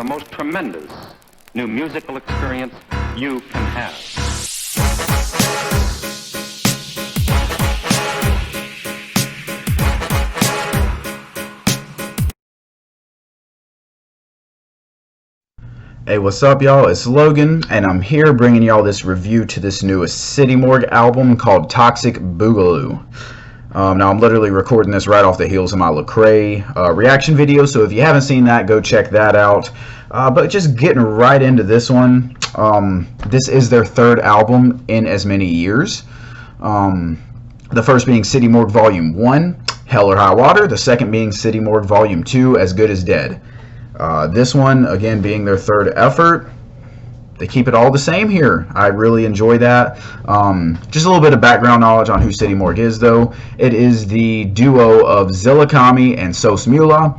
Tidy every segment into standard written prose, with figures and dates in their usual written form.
the most tremendous new musical experience you can have. Hey, what's up, y'all? It's Logan, and I'm here bringing y'all this review to this newest City Morgue album called Toxic Boogaloo. Now, I'm literally recording this right off the heels of my Lecrae reaction video, so if you haven't seen that, go check that out. But just getting right into this one, this is their third album in as many years. The first being City Morgue Volume 1, Hell or High Water. The second being City Morgue Volume 2, As Good as Dead. This one, again, being their third effort, they keep it all the same here. I really enjoy that. Just a little bit of background knowledge on who City Morgue is, though. It is the duo of Zillakami and Sos Mula.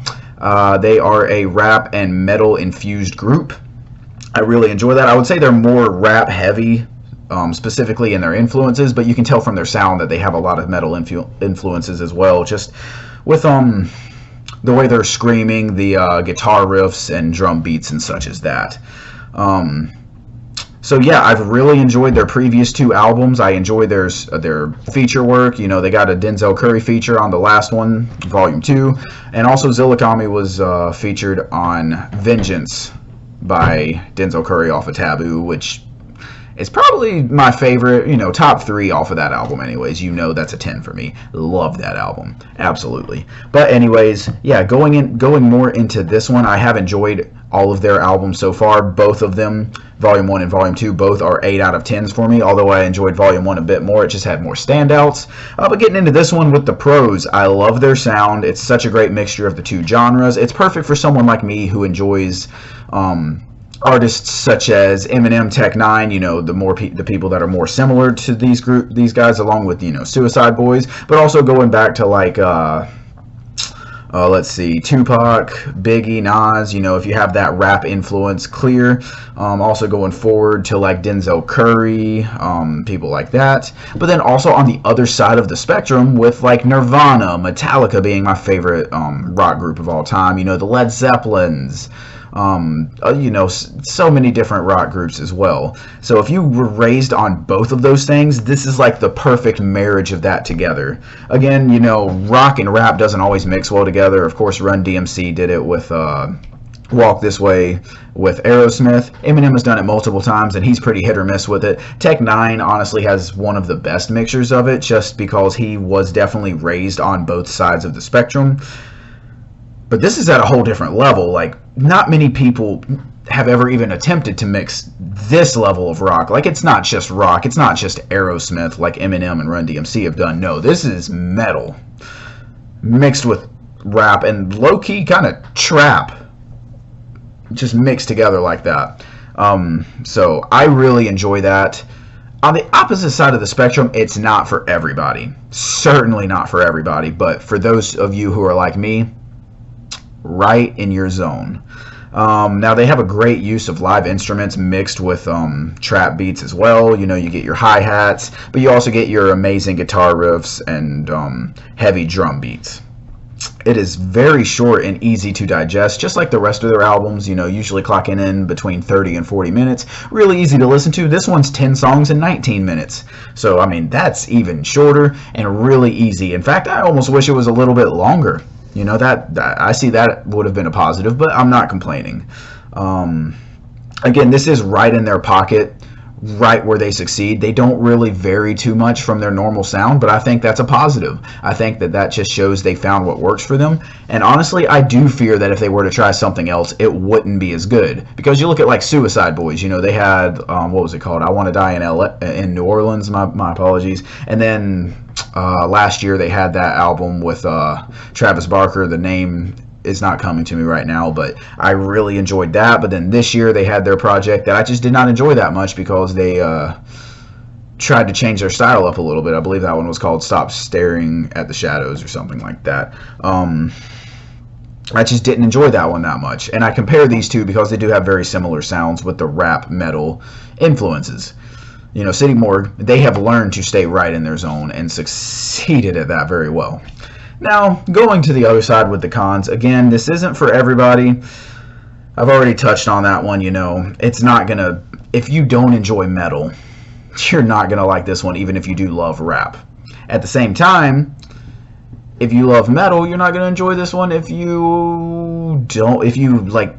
They are a rap and metal infused group. I really enjoy that. I would say they're more rap heavy, specifically in their influences, but you can tell from their sound that they have a lot of metal influences as well, just with the way they're screaming, the guitar riffs and drum beats and such as that. So yeah, I've really enjoyed their previous two albums. I enjoy their feature work. You know, they got a Denzel Curry feature on the last one, Volume 2. And also Zillakami was featured on Vengeance by Denzel Curry off of Taboo, which is probably my favorite, you know, top 3 off of that album anyways. You know that's a 10 for me. Love that album. Absolutely. But anyways, yeah, going more into this one, I have enjoyed all of their albums so far. Both of them, Volume 1 and Volume 2, both are 8 out of 10s for me, although I enjoyed Volume 1 a bit more. It just had more standouts. But getting into this one with the pros, I love their sound. It's such a great mixture of the two genres. It's perfect for someone like me who enjoys artists such as Eminem, Tech Nine, you know, the people that are more similar to these guys, along with, you know, Suicide Boys, but also going back to like let's see, Tupac, Biggie, Nas, you know, if you have that rap influence clear. Also going forward to like Denzel Curry, people like that. But then also on the other side of the spectrum with like Nirvana, Metallica being my favorite rock group of all time, you know, the Led Zeppelins, you know, so many different rock groups as well. So if you were raised on both of those things, this is like the perfect marriage of that together. Again, you know, rock and rap doesn't always mix well together. Of course, Run DMC did it with Walk This Way with Aerosmith. Eminem has done it multiple times, and he's pretty hit or miss with it. Tech Nine honestly has one of the best mixtures of it, just because he was definitely raised on both sides of the spectrum. But this is at a whole different level. Like, not many people have ever even attempted to mix this level of rock. Like, it's not just rock. It's not just Aerosmith like Eminem and Run DMC have done. No, this is metal mixed with rap and low-key kind of trap, just mixed together like that. So I really enjoy that. On the opposite side of the spectrum, it's not for everybody. Certainly not for everybody. But for those of you who are like me, right in your zone. Now they have a great use of live instruments mixed with trap beats as well. You know, you get your hi-hats, but you also get your amazing guitar riffs and heavy drum beats. It is very short and easy to digest, just like the rest of their albums, you know, usually clocking in between 30 and 40 minutes. Really easy to listen to. This one's 10 songs in 19 minutes. So, I mean, that's even shorter and really easy. In fact, I almost wish it was a little bit longer. You know, that I see that would have been a positive, but I'm not complaining. Again, this is right in their pocket, right where they succeed. They don't really vary too much from their normal sound, but I think that's a positive. I think that just shows they found what works for them. And honestly, I do fear that if they were to try something else, it wouldn't be as good. Because you look at like Suicide Boys, you know, they had, what was it called? I Want to Die in New Orleans, my apologies. And then last year they had that album with Travis Barker. The name is not coming to me right now, but I really enjoyed that. But then this year they had their project that I just did not enjoy that much, because they tried to change their style up a little bit. I believe that one was called Stop Staring at the Shadows or something like that. I just didn't enjoy that one that much. And I compare these two because they do have very similar sounds with the rap metal influences. You know, City Morgue, they have learned to stay right in their zone and succeeded at that very well. Now, going to the other side with the cons, again, this isn't for everybody. I've already touched on that one. It's not gonna. If you don't enjoy metal, you're not gonna like this one, even if you do love rap. At the same time, if you love metal, you're not gonna enjoy this one if you don't. If you like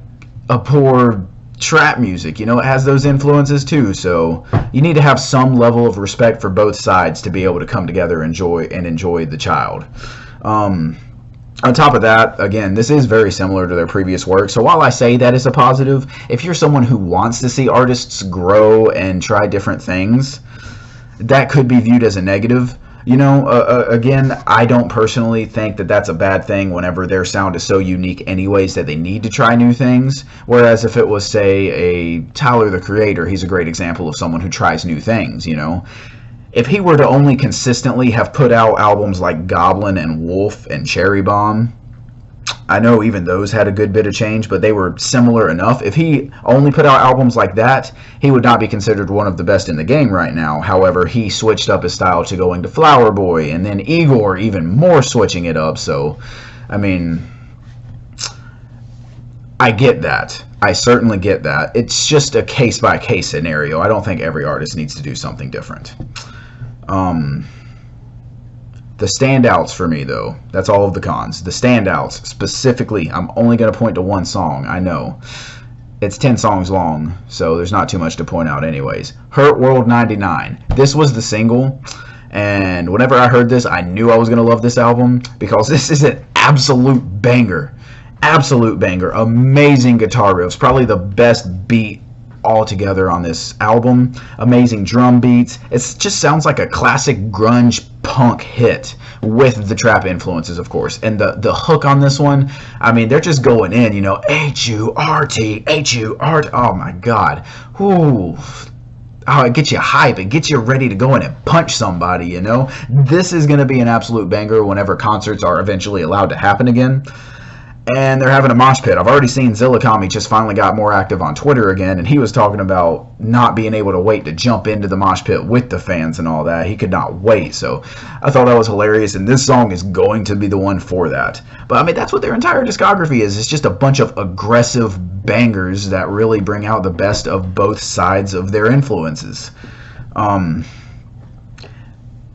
a poor trap music, it has those influences too. So you need to have some level of respect for both sides to be able to come together and enjoy the child. On top of that, again, this is very similar to their previous work. So while I say that is a positive, if you're someone who wants to see artists grow and try different things, that could be viewed as a negative. Again, I don't personally think that that's a bad thing whenever their sound is so unique anyways that they need to try new things. Whereas if it was, say, a Tyler, the Creator, he's a great example of someone who tries new things, If he were to only consistently have put out albums like Goblin and Wolf and Cherry Bomb, I know even those had a good bit of change, but they were similar enough. If he only put out albums like that, he would not be considered one of the best in the game right now. However, he switched up his style to going to Flower Boy, and then Igor even more switching it up. So, I mean, I get that. I certainly get that. It's just a case-by-case scenario. I don't think every artist needs to do something different. The standouts for me, though, that's all of the cons. The standouts, specifically, I'm only going to point to one song, I know. It's 10 songs long, so there's not too much to point out anyways. Hurt World 99. This was the single, and whenever I heard this, I knew I was going to love this album, because this is an absolute banger. Absolute banger. Amazing guitar riffs. Probably the best beat altogether on this album. Amazing drum beats. It just sounds like a classic grunge punk hit with the trap influences, of course. And the hook on this one, I mean, they're just going in, H-U-R-T, H-U-R-T. Oh my god. Ooh. Oh, it gets you hype. It gets you ready to go in and punch somebody, This is going to be an absolute banger whenever concerts are eventually allowed to happen again. And they're having a mosh pit. I've already seen Zillakami just finally got more active on Twitter again, and he was talking about not being able to wait to jump into the mosh pit with the fans and all that. He could not wait, so I thought that was hilarious, and this song is going to be the one for that. But, I mean, that's what their entire discography is. It's just a bunch of aggressive bangers that really bring out the best of both sides of their influences.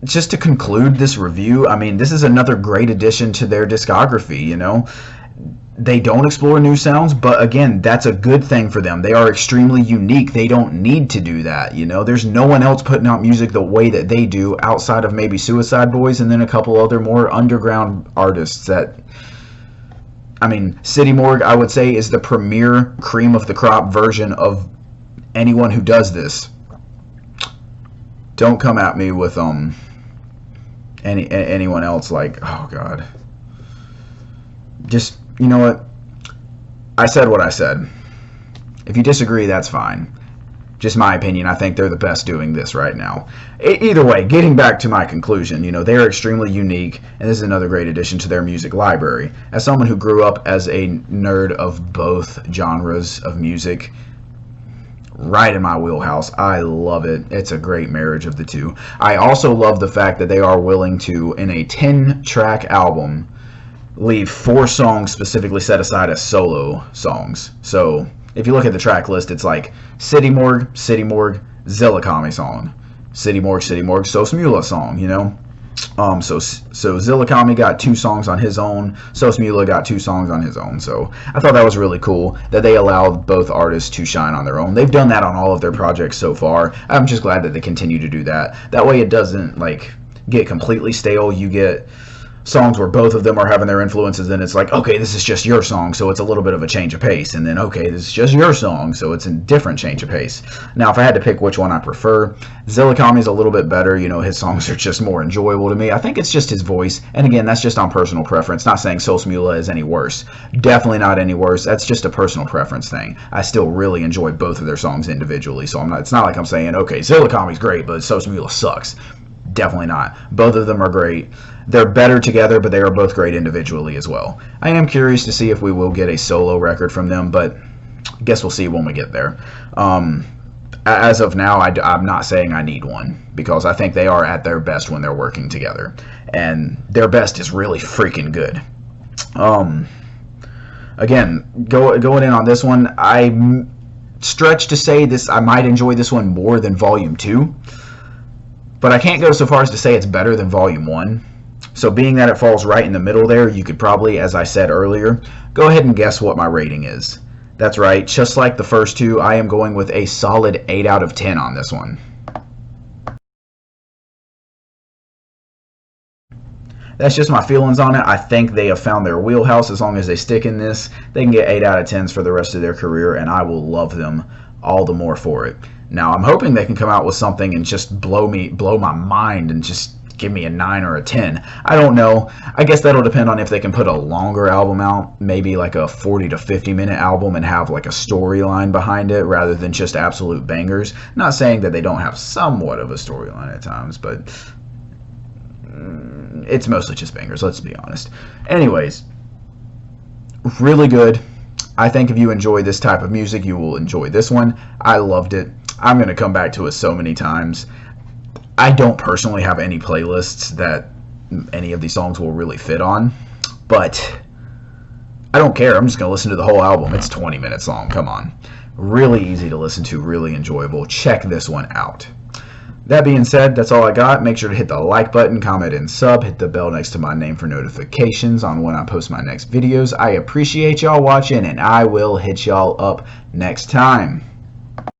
Just to conclude this review, I mean, this is another great addition to their discography, They don't explore new sounds, but again, that's a good thing for them. They are extremely unique. They don't need to do that, There's no one else putting out music the way that they do outside of maybe Suicide Boys and then a couple other more underground artists that... I mean, City Morgue, I would say, is the premier cream of the crop version of anyone who does this. Don't come at me with anyone else like, oh god. Just... You know what? I said what I said. If you disagree, that's fine. Just my opinion. I think they're the best doing this right now. Either way, getting back to my conclusion, they're extremely unique, and this is another great addition to their music library. As someone who grew up as a nerd of both genres of music, right in my wheelhouse. I love it. It's a great marriage of the two. I also love the fact that they are willing to, in a 10-track album, leave 4 songs specifically set aside as solo songs. So if you look at the track list, it's like City Morgue, Zillakami song, City Morgue, Sos Mula song, So Zillakami got 2 songs on his own, Sos Mula got 2 songs on his own. So I thought that was really cool that they allowed both artists to shine on their own. They've done that on all of their projects so far. I'm just glad that they continue to do that. That way it doesn't get completely stale. You get songs where both of them are having their influences, then it's like, okay, this is just your song, so it's a little bit of a change of pace, and then, okay, this is just your song, so it's a different change of pace. Now, if I had to pick which one I prefer, Zillakami's a little bit better. His songs are just more enjoyable to me. I think it's just his voice, and again, that's just on personal preference. Not saying Sos Mula is any worse. Definitely not any worse. That's just a personal preference thing. I still really enjoy both of their songs individually, so it's not like I'm saying, okay, Zillakami's great, but Sos Mula sucks. Definitely not. Both of them are great. They're better together, but they are both great individually as well. I am curious to see if we will get a solo record from them, but I guess we'll see when we get there. As of now, I'm not saying I need one, because I think they are at their best when they're working together. And their best is really freaking good. Again, going in on this one, I stretch to say this. I might enjoy this one more than Volume 2, but I can't go so far as to say it's better than Volume 1. So being that it falls right in the middle there, you could probably, as I said earlier, go ahead and guess what my rating is. That's right, just like the first two, I am going with a solid 8 out of 10 on this one. That's just my feelings on it. I think they have found their wheelhouse. As long as they stick in this, they can get 8 out of 10s for the rest of their career, and I will love them all the more for it. Now, I'm hoping they can come out with something and just blow my mind and just give me a 9 or a 10. I don't know. I guess that'll depend on if they can put a longer album out, maybe like a 40 to 50 minute album, and have like a storyline behind it rather than just absolute bangers. Not saying that they don't have somewhat of a storyline at times, but it's mostly just bangers, let's be honest. Anyways, really good. I think if you enjoy this type of music, you will enjoy this one. I loved it. I'm going to come back to it so many times. I don't personally have any playlists that any of these songs will really fit on, but I don't care. I'm just going to listen to the whole album. It's 20 minutes long. Come on. Really easy to listen to, really enjoyable. Check this one out. That being said, that's all I got. Make sure to hit the like button, comment, and sub. Hit the bell next to my name for notifications on when I post my next videos. I appreciate y'all watching, and I will hit y'all up next time.